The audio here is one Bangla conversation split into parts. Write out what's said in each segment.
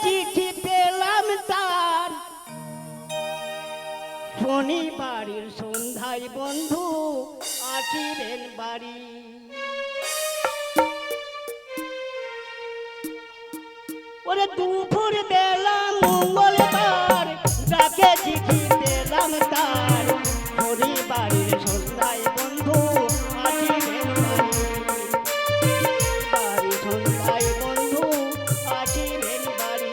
চিঠি পেলাম তার শনিবারের সন্ধ্যায় বন্ধু আসিবেন বাড়ি। ওরে দুপুর বেলা মঙ্গলবার ডাকে চিঠি পেলাম তার শনিবারের সন্ধ্যায় বন্ধু আসিবেন বাড়ি। সন্ধ্যায় বন্ধু আসিবেন বাড়ি।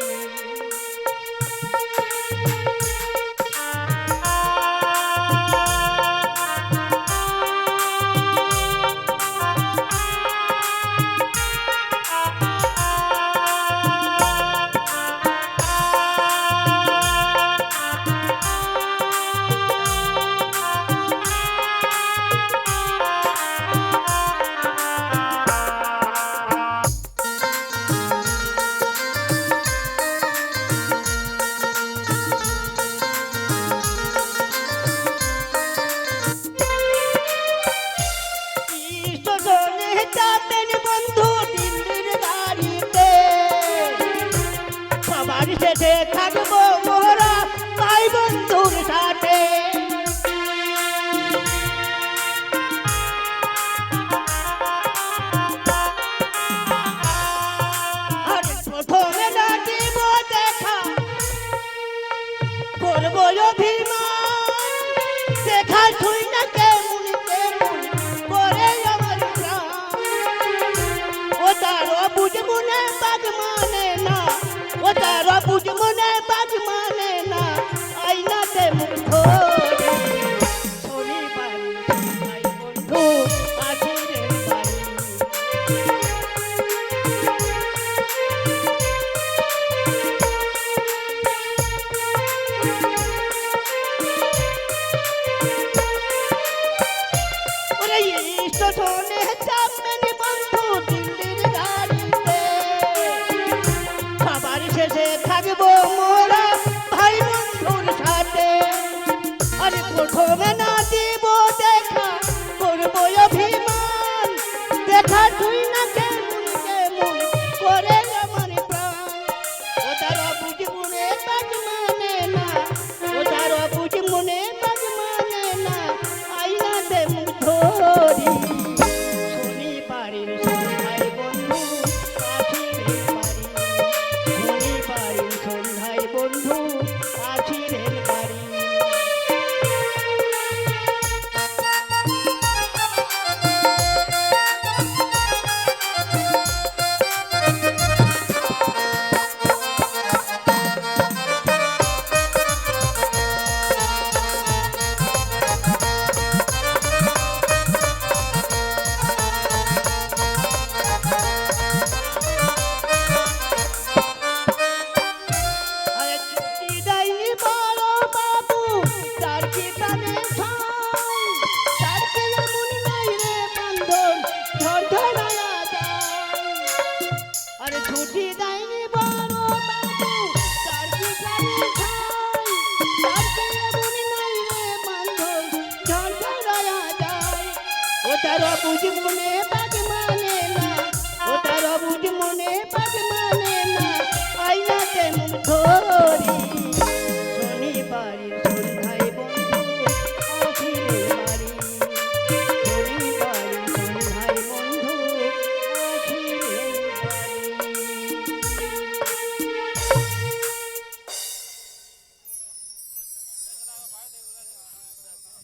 যাবেন বন্ধু দিল্লির গাড়িতে, সবার শেষে থাকবো মোরা ভাই বন্ধুর সাথে। আর প্রথমে না দিব দেখা, করবো অভিমান, দেখা শুই না কেমন কেমন করে আমার প্রাণ। ও তারা বুঝ মনে বাদ মানে না, ও তারা বুঝ মনে বাদ মানে না, আইনাতে মুখ ধরে শনিবার সন্ধ্যায় বন্ধু আসিবেন বাড়ি। ওরে স্টেশনে যাবেন বন্ধু দিল্লির গাড়িতে, সবার শেষে থাকবো মোরা ভাই বন্ধুর সাথে। আরে প্রথমে না দিব দেখা, করবো অভিমান, দেখা তুই না কেমন কেমন করে আমার প্রাণ। ও তারা বুঝ মনে বাদ মানে না, ও তারা বুঝ মনে বাদ মানে না, আইনাতে মুখ ধরি শনিবারের সন্ধ্যায় বন্ধু আসিবেন বাড়ি। শনিবারের সন্ধ্যায় বন্ধু আসিবেন বাড়ি। আরে ছুটি দেয়নি বড় বাবু, তার কি প্রাণে ঠাঁই, তার কি এমন নাই রে বান্ধব ঝড় ধরায়া যায়। আরে ছুটি দেয়নি বড় বাবু, তার কি প্রাণে ঠাঁই, তার কি এমন নাই রে বান্ধব ঝড় ধরায়া যায়। ও তারা বুঝ মনে বাদ মানে